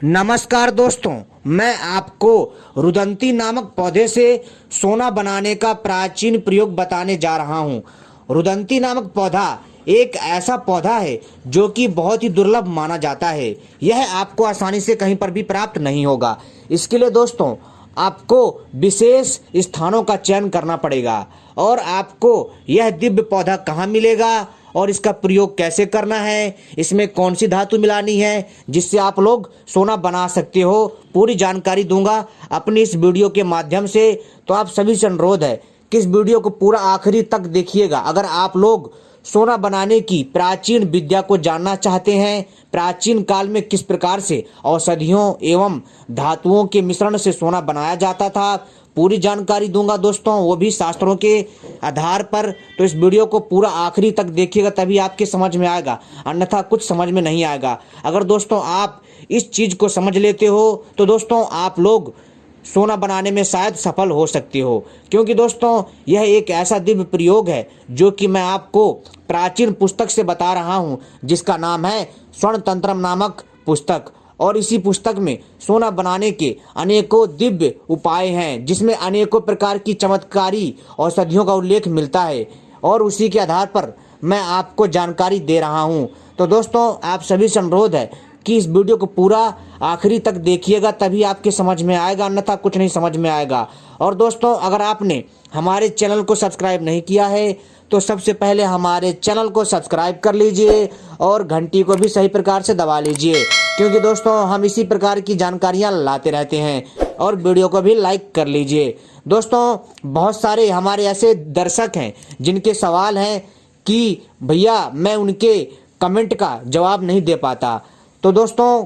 नमस्कार दोस्तों, मैं आपको रुदंती नामक पौधे से सोना बनाने का प्राचीन प्रयोग बताने जा रहा हूँ। रुदंती नामक पौधा एक ऐसा पौधा है जो कि बहुत ही दुर्लभ माना जाता है। यह आपको आसानी से कहीं पर भी प्राप्त नहीं होगा। इसके लिए दोस्तों आपको विशेष स्थानों का चयन करना पड़ेगा और आपको यह दिव्य पौधा कहाँ मिलेगा और इसका प्रयोग कैसे करना है, इसमें कौन सी धातु मिलानी है जिससे आप लोग सोना बना सकते हो, पूरी जानकारी दूंगा अपनी इस वीडियो के माध्यम से। तो आप सभी से अनुरोध है कि इस वीडियो को पूरा आखिरी तक देखिएगा। अगर आप लोग सोना बनाने की प्राचीन विद्या को जानना चाहते हैं, प्राचीन काल में किस प्रकार से औषधियों एवं धातुओं के मिश्रण से सोना बनाया जाता था, पूरी जानकारी दूंगा दोस्तों, वो भी शास्त्रों के आधार पर। तो इस वीडियो को पूरा आखिरी तक देखिएगा, तभी आपके समझ में आएगा, अन्यथा कुछ समझ में नहीं आएगा। अगर दोस्तों आप इस चीज को समझ लेते हो तो दोस्तों आप लोग सोना बनाने में शायद सफल हो सकते हो, क्योंकि दोस्तों यह एक ऐसा दिव्य प्रयोग है जो कि मैं आपको प्राचीन पुस्तक से बता रहा हूं, जिसका नाम है स्वर्ण तंत्रम नामक पुस्तक। और इसी पुस्तक में सोना बनाने के अनेकों दिव्य उपाय हैं, जिसमें अनेकों प्रकार की चमत्कारी औषधियों का उल्लेख मिलता है और उसी के आधार पर मैं आपको जानकारी दे रहा हूं। तो दोस्तों आप सभी से अनुरोध है कि इस वीडियो को पूरा आखिरी तक देखिएगा, तभी आपके समझ में आएगा, अन्यथा कुछ नहीं समझ में आएगा। और दोस्तों अगर आपने हमारे चैनल को सब्सक्राइब नहीं किया है तो सबसे पहले हमारे चैनल को सब्सक्राइब कर लीजिए और घंटी को भी सही प्रकार से दबा लीजिए, क्योंकि दोस्तों हम इसी प्रकार की जानकारियां लाते रहते हैं। और वीडियो को भी लाइक कर लीजिए। दोस्तों बहुत सारे हमारे ऐसे दर्शक हैं जिनके सवाल हैं कि भैया मैं उनके कमेंट का जवाब नहीं दे पाता। तो दोस्तों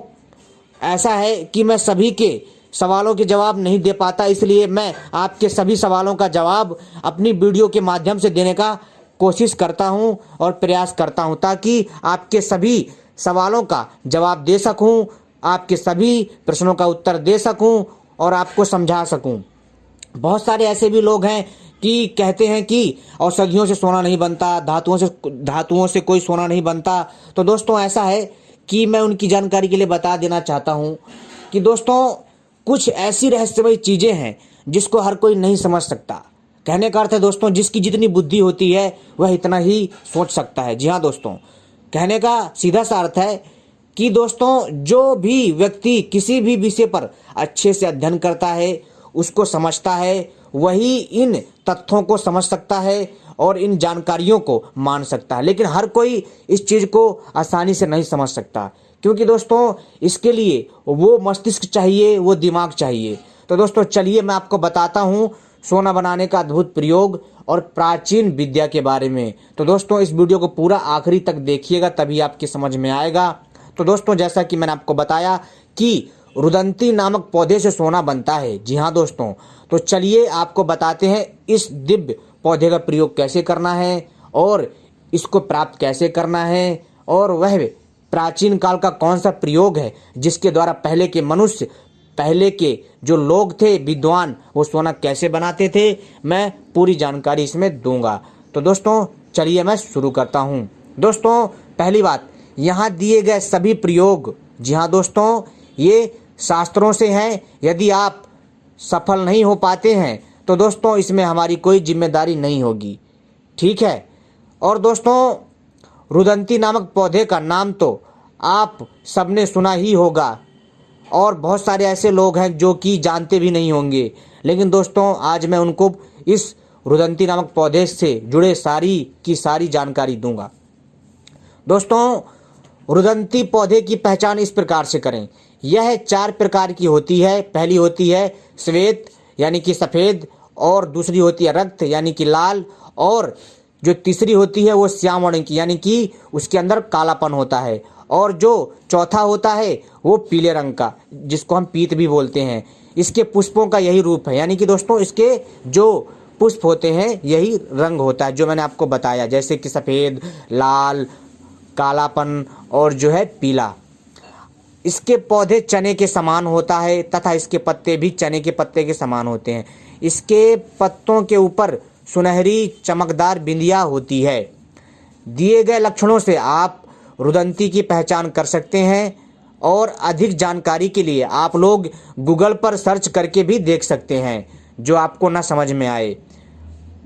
ऐसा है कि मैं सभी के सवालों के जवाब नहीं दे पाता, इसलिए मैं आपके सभी सवालों का जवाब अपनी वीडियो के माध्यम से देने का कोशिश करता हूं और प्रयास करता हूं, ताकि आपके सभी सवालों का जवाब दे सकूं, आपके सभी प्रश्नों का उत्तर दे सकूं और आपको समझा सकूं। बहुत सारे ऐसे भी लोग हैं कि कहते हैं कि औषधियों से सोना नहीं बनता, धातुओं से कोई सोना नहीं बनता। तो दोस्तों ऐसा है कि मैं उनकी जानकारी के लिए बता देना चाहता हूं कि दोस्तों कुछ ऐसी रहस्यमयी चीजें हैं जिसको हर कोई नहीं समझ सकता। कहने का अर्थ है दोस्तों जिसकी जितनी बुद्धि होती है वह इतना ही सोच सकता है। जी हाँ दोस्तों, कहने का सीधा सा अर्थ है कि दोस्तों जो भी व्यक्ति किसी भी विषय पर अच्छे से अध्ययन करता है, उसको समझता है, वही इन तथ्यों को समझ सकता है और इन जानकारियों को मान सकता है। लेकिन हर कोई इस चीज को आसानी से नहीं समझ सकता, क्योंकि दोस्तों इसके लिए वो मस्तिष्क चाहिए, वो दिमाग चाहिए। तो दोस्तों चलिए मैं आपको बताता हूँ सोना बनाने का अद्भुत प्रयोग और प्राचीन विद्या के बारे में। तो दोस्तों इस वीडियो को पूरा आखिरी तक देखिएगा, तभी आपके समझ में आएगा। तो दोस्तों जैसा कि मैंने आपको बताया कि रुदंती नामक पौधे से सोना बनता है। जी हाँ दोस्तों, तो चलिए आपको बताते हैं इस दिव्य पौधे का प्रयोग कैसे करना है और इसको प्राप्त कैसे करना है, और वह प्राचीन काल का कौन सा प्रयोग है जिसके द्वारा पहले के मनुष्य, पहले के जो लोग थे विद्वान, वो सोना कैसे बनाते थे। मैं पूरी जानकारी इसमें दूंगा। तो दोस्तों चलिए मैं शुरू करता हूँ। दोस्तों पहली बात, यहाँ दिए गए सभी प्रयोग, जी हाँ दोस्तों, ये शास्त्रों से हैं। यदि आप सफल नहीं हो पाते हैं तो दोस्तों इसमें हमारी कोई जिम्मेदारी नहीं होगी, ठीक है। और दोस्तों रुदंती नामक पौधे का नाम तो आप सबने सुना ही होगा और बहुत सारे ऐसे लोग हैं जो कि जानते भी नहीं होंगे, लेकिन दोस्तों आज मैं उनको इस रुदंती नामक पौधे से जुड़े सारी की सारी जानकारी दूंगा। दोस्तों रुदंती पौधे की पहचान इस प्रकार से करें। यह 4 प्रकार की होती है। पहली होती है श्वेत यानी कि सफ़ेद, और दूसरी होती है रक्त यानी कि लाल, और जो तीसरी होती है वो श्याम वर्ण की यानी कि उसके अंदर कालापन होता है, और जो चौथा होता है वो पीले रंग का, जिसको हम पीत भी बोलते हैं। इसके पुष्पों का यही रूप है, यानी कि दोस्तों इसके जो पुष्प होते हैं यही रंग होता है जो मैंने आपको बताया, जैसे कि सफ़ेद, लाल, कालापन और जो है पीला। इसके पौधे चने के समान होता है तथा इसके पत्ते भी चने के पत्ते के समान होते हैं। इसके पत्तों के ऊपर सुनहरी चमकदार बिंदियाँ होती है। दिए गए लक्षणों से आप रुदंती की पहचान कर सकते हैं और अधिक जानकारी के लिए आप लोग गूगल पर सर्च करके भी देख सकते हैं जो आपको ना समझ में आए।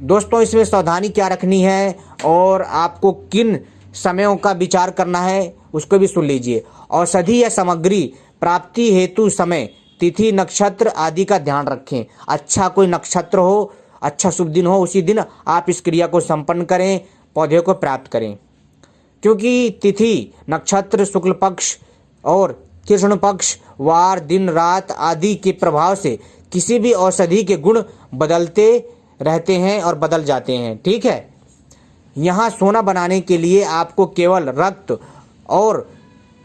दोस्तों इसमें सावधानी क्या रखनी है और आपको किन समयों का विचार करना है उसको भी सुन लीजिए। औषधि या सामग्री प्राप्ति हेतु समय, तिथि, नक्षत्र आदि का ध्यान रखें। अच्छा कोई नक्षत्र हो, अच्छा शुभ दिन हो, उसी दिन आप इस क्रिया को संपन्न करें, पौधे को प्राप्त करें। क्योंकि तिथि, नक्षत्र, शुक्ल पक्ष और कृष्ण पक्ष, वार, दिन, रात आदि के प्रभाव से किसी भी औषधि के गुण बदलते रहते हैं और बदल जाते हैं। ठीक है, यहाँ सोना बनाने के लिए आपको केवल रक्त और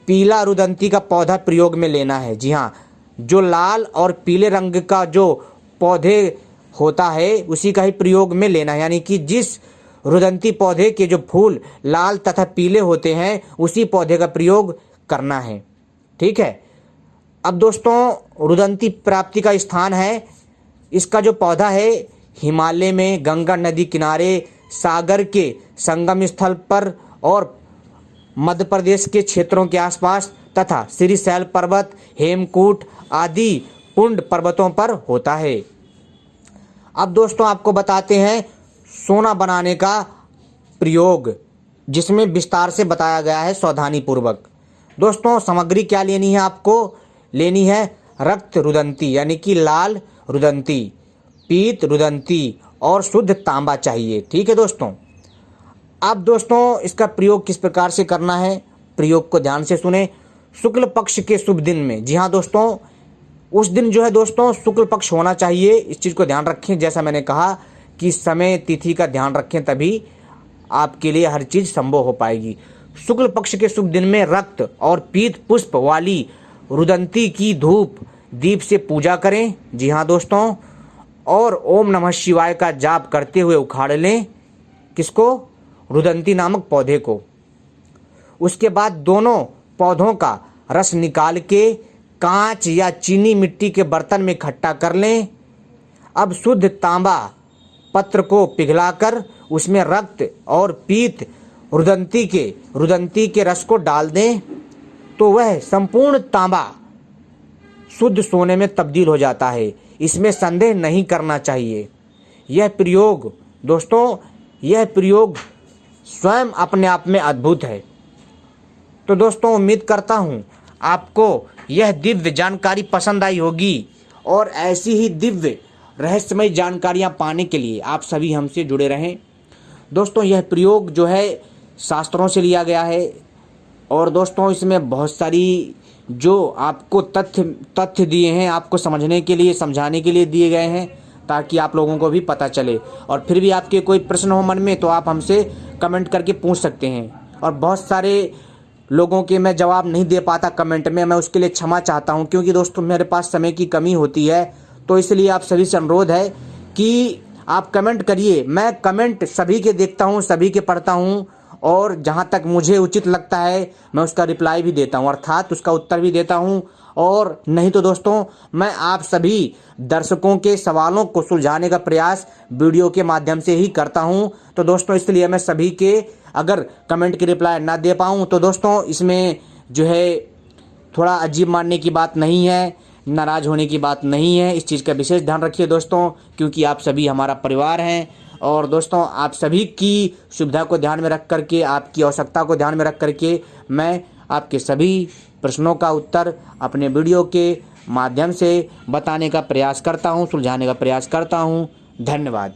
पीला रुदंती का पौधा प्रयोग में लेना है। जी हाँ, जो लाल और पीले रंग का जो पौधे होता है उसी का ही प्रयोग में लेना है, यानी कि जिस रुदंती पौधे के जो फूल लाल तथा पीले होते हैं उसी पौधे का प्रयोग करना है। ठीक है, अब दोस्तों रुदंती प्राप्ति का स्थान है, इसका जो पौधा है हिमालय में, गंगा नदी किनारे, सागर के संगम स्थल पर और मध्य प्रदेश के क्षेत्रों के आसपास तथा श्रीशैल पर्वत, हेमकूट आदि कुंड पर्वतों पर होता है। अब दोस्तों आपको बताते हैं सोना बनाने का प्रयोग, जिसमें विस्तार से बताया गया है सावधानी पूर्वक। दोस्तों सामग्री क्या लेनी है, आपको लेनी है रक्त रुदंती यानी कि लाल रुदंती, पीत रुदंती और शुद्ध तांबा चाहिए। ठीक है दोस्तों, अब दोस्तों इसका प्रयोग किस प्रकार से करना है, प्रयोग को ध्यान से सुने। शुक्ल पक्ष के शुभ दिन में, जी हाँ दोस्तों, उस दिन जो है दोस्तों शुक्ल पक्ष होना चाहिए, इस चीज़ को ध्यान रखें। जैसा मैंने कहा कि समय तिथि का ध्यान रखें, तभी आपके लिए हर चीज़ संभव हो पाएगी। शुक्ल पक्ष के शुभ दिन में रक्त और पीत पुष्प वाली रुदंती की धूप दीप से पूजा करें। जी हाँ दोस्तों, और ओम नमः शिवाय का जाप करते हुए उखाड़ लें, किसको, रुदंती नामक पौधे को। उसके बाद दोनों पौधों का रस निकाल के कांच या चीनी मिट्टी के बर्तन में इकट्ठा कर लें। अब शुद्ध तांबा पत्र को पिघलाकर उसमें रक्त और पीत रुदंती के रस को डाल दें, तो वह संपूर्ण तांबा शुद्ध सोने में तब्दील हो जाता है। इसमें संदेह नहीं करना चाहिए। यह प्रयोग दोस्तों, यह प्रयोग स्वयं अपने आप में अद्भुत है। तो दोस्तों उम्मीद करता हूँ आपको यह दिव्य जानकारी पसंद आई होगी, और ऐसी ही दिव्य रहस्यमय जानकारियाँ पाने के लिए आप सभी हमसे जुड़े रहें। दोस्तों यह प्रयोग जो है शास्त्रों से लिया गया है, और दोस्तों इसमें बहुत सारी जो आपको तथ्य दिए हैं, आपको समझने के लिए, समझाने के लिए दिए गए हैं, ताकि आप लोगों को भी पता चले। और फिर भी आपके कोई प्रश्न हो मन में तो आप हमसे कमेंट करके पूछ सकते हैं। और बहुत सारे लोगों के मैं जवाब नहीं दे पाता कमेंट में, मैं उसके लिए क्षमा चाहता हूं, क्योंकि दोस्तों मेरे पास समय की कमी होती है। तो इसलिए आप सभी से अनुरोध है कि आप कमेंट करिए। मैं कमेंट सभी के देखता हूं, सभी के पढ़ता हूं, और जहां तक मुझे उचित लगता है मैं उसका रिप्लाई भी देता हूं, अर्थात उसका उत्तर भी देता हूं। और नहीं तो दोस्तों मैं आप सभी दर्शकों के सवालों को सुलझाने का प्रयास वीडियो के माध्यम से ही करता हूं। तो दोस्तों इसलिए मैं सभी के अगर कमेंट की रिप्लाई ना दे पाऊं तो दोस्तों इसमें जो है थोड़ा अजीब मानने की बात नहीं है, नाराज़ होने की बात नहीं है। इस चीज़ का विशेष ध्यान रखिए दोस्तों, क्योंकि आप सभी हमारा परिवार हैं। और दोस्तों आप सभी की सुविधा को ध्यान में रख करके, आपकी आवश्यकता को ध्यान में रख करके मैं आपके सभी प्रश्नों का उत्तर अपने वीडियो के माध्यम से बताने का प्रयास करता हूं, सुलझाने का प्रयास करता हूं। धन्यवाद।